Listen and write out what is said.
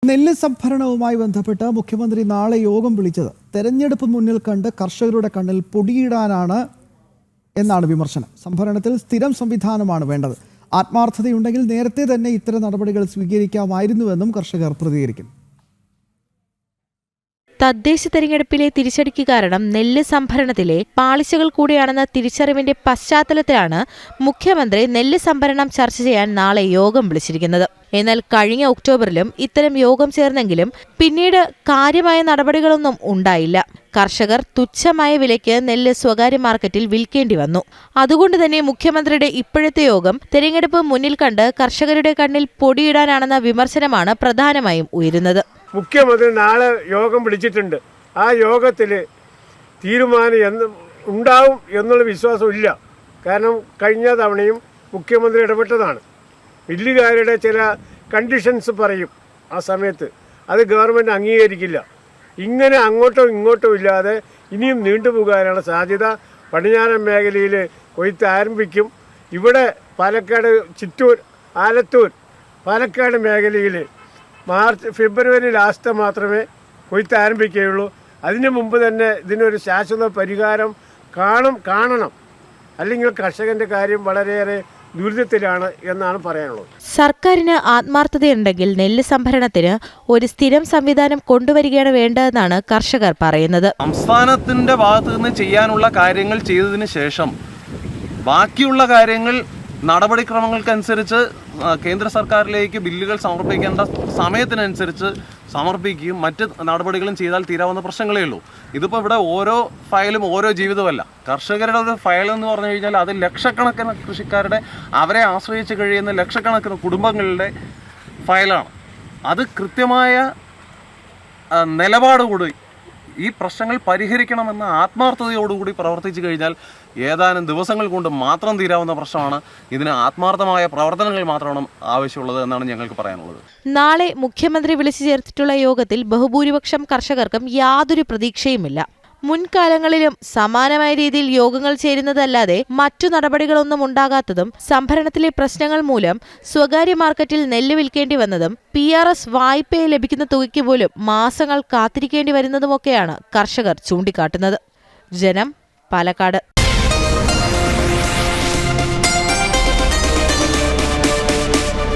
നെല്ല് സംഭരണവുമായി ബന്ധപ്പെട്ട് മുഖ്യമന്ത്രി നാളെ യോഗം വിളിച്ചത് തെരഞ്ഞെടുപ്പ് മുന്നിൽ കണ്ട് കർഷകരുടെ കണ്ണിൽ പൊടിയിടാനാണ് എന്നാണ് വിമർശനം. സംഭരണത്തിൽ സ്ഥിരം സംവിധാനമാണ് വേണ്ടത്. ആത്മാർത്ഥതയുണ്ടെങ്കിൽ നേരത്തെ തന്നെ ഇത്തരം നടപടികൾ സ്വീകരിക്കാമായിരുന്നുവെന്നും കർഷകർ പ്രതികരിക്കുന്നു. തദ്ദേശ തെരഞ്ഞെടുപ്പിലെ തിരിച്ചടിക്ക് കാരണം നെല്ല് സംഭരണത്തിലെ പാളിച്ചകൾ കൂടിയാണെന്ന തിരിച്ചറിവിന്റെ പശ്ചാത്തലത്തിലാണ് മുഖ്യമന്ത്രി നെല്ല് സംഭരണം ചർച്ച ചെയ്യാൻ നാളെ യോഗം വിളിച്ചിരിക്കുന്നത്. എന്നാൽ കഴിഞ്ഞ ഒക്ടോബറിലും ഇത്തരം യോഗം ചേർന്നെങ്കിലും പിന്നീട് കാര്യമായ നടപടികളൊന്നും ഉണ്ടായില്ല. കർഷകർ തുച്ഛമായ വിലയ്ക്ക് നെല്ല് സ്വകാര്യ മാർക്കറ്റിൽ വിൽക്കേണ്ടി വന്നു. അതുകൊണ്ട് തന്നെ മുഖ്യമന്ത്രിയുടെ ഇപ്പോഴത്തെ യോഗം തെരഞ്ഞെടുപ്പ് മുന്നിൽ കണ്ട് കർഷകരുടെ കണ്ണിൽ പൊടിയിടാനാണെന്ന വിമർശനമാണ് പ്രധാനമായും ഉയരുന്നത്. മുഖ്യമന്ത്രി നാളെ യോഗം വിളിച്ചിട്ടുണ്ട്. ആ യോഗത്തിൽ തീരുമാനം ഉണ്ടാവും എന്നുള്ള വിശ്വാസമില്ല. കാരണം കഴിഞ്ഞ തവണയും മുഖ്യമന്ത്രി ഇടപെട്ടതാണ്. മില്ലുകാരുടെ ചില കണ്ടീഷൻസ് പറയും. ആ സമയത്ത് അത് ഗവൺമെൻറ് അംഗീകരിക്കില്ല. ഇങ്ങനെ അങ്ങോട്ടോ ഇങ്ങോട്ടോ ഇല്ലാതെ ഇനിയും നീണ്ടുപോകാനാണ് സാധ്യത. പടിഞ്ഞാറൻ മേഖലയിൽ കൊയ്ത്ത് ആരംഭിക്കും. ഇവിടെ പാലക്കാട്, ചിറ്റൂർ, ആലത്തൂർ, പാലക്കാട് മേഖലയിൽ ഫെബ്രുവരി ലാസ്റ്റ് മാത്രമേ കൊയ്ത്ത് ആരംഭിക്കുകയുള്ളൂ. അതിനു മുമ്പ് തന്നെ ഇതിനൊരു ശാശ്വത പരിഹാരം കാണണം. അല്ലെങ്കിൽ കർഷകന്റെ കാര്യം വളരെയേറെ ദുരിതത്തിലാണ് എന്നാണ് പറയാനുള്ളത്. സർക്കാരിന് ആത്മാർത്ഥതയുണ്ടെങ്കിൽ നെല്ല് സംഭരണത്തിന് ഒരു സ്ഥിരം സംവിധാനം കൊണ്ടുവരികയാണ് വേണ്ടതെന്നാണ് കർഷകർ പറയുന്നത്. സംസ്ഥാനത്തിന്റെ ഭാഗത്തു നിന്ന് ചെയ്യാനുള്ള കാര്യങ്ങൾ ചെയ്തതിന് ശേഷം ബാക്കിയുള്ള കാര്യങ്ങൾ നടപടിക്രമങ്ങൾക്കനുസരിച്ച് കേന്ദ്ര സർക്കാരിലേക്ക് ബില്ലുകൾ സമർപ്പിക്കേണ്ട സമയത്തിനനുസരിച്ച് സമർപ്പിക്കുകയും മറ്റ് നടപടികളും ചെയ്താൽ തീരാവുന്ന പ്രശ്നങ്ങളേ ഉള്ളൂ. ഇതിപ്പോൾ ഇവിടെ ഓരോ ഫയലും ഓരോ ജീവിതമല്ല. കർഷകരുടെ ഒരു ഫയൽ എന്ന് പറഞ്ഞു കഴിഞ്ഞാൽ അത് ലക്ഷക്കണക്കിന് കൃഷിക്കാരുടെ, അവരെ ആശ്രയിച്ച് കഴിയുന്ന ലക്ഷക്കണക്കിന് കുടുംബങ്ങളുടെ ഫയലാണ്. അത് കൃത്യമായ നിലപാടുകൂടി ഈ പ്രശ്നങ്ങൾ പരിഹരിക്കണമെന്ന ആത്മാർത്ഥതയോടുകൂടി പ്രവർത്തിച്ചു കഴിഞ്ഞാൽ ഏതാനും ദിവസങ്ങൾ കൊണ്ട് മാത്രം തീരാവുന്ന പ്രശ്നമാണ്. ഇതിന് ആത്മാർത്ഥമായ പ്രവർത്തനങ്ങൾ മാത്രമാണ് ആവശ്യമുള്ളത് എന്നാണ് ഞങ്ങൾക്ക് പറയാനുള്ളത്. നാളെ മുഖ്യമന്ത്രി വിളിച്ചു ചേർത്തിട്ടുള്ള യോഗത്തിൽ ബഹുഭൂരിപക്ഷം കർഷകർക്കും യാതൊരു പ്രതീക്ഷയുമില്ല. മുൻകാലങ്ങളിലും സമാനമായ രീതിയിൽ യോഗങ്ങൾ ചേരുന്നതല്ലാതെ മറ്റു നടപടികളൊന്നും ഉണ്ടാകാത്തതും സംഭരണത്തിലെ പ്രശ്നങ്ങൾ മൂലം സ്വകാര്യ മാർക്കറ്റിൽ നെല്ല് വിൽക്കേണ്ടി വന്നതും PRS വായ്പയെ ലഭിക്കുന്ന തുകയ്ക്ക് പോലും മാസങ്ങൾ കാത്തിരിക്കേണ്ടി വരുന്നതുമൊക്കെയാണ് കർഷകർ ചൂണ്ടിക്കാട്ടുന്നത്. ജനം, പാലക്കാട്.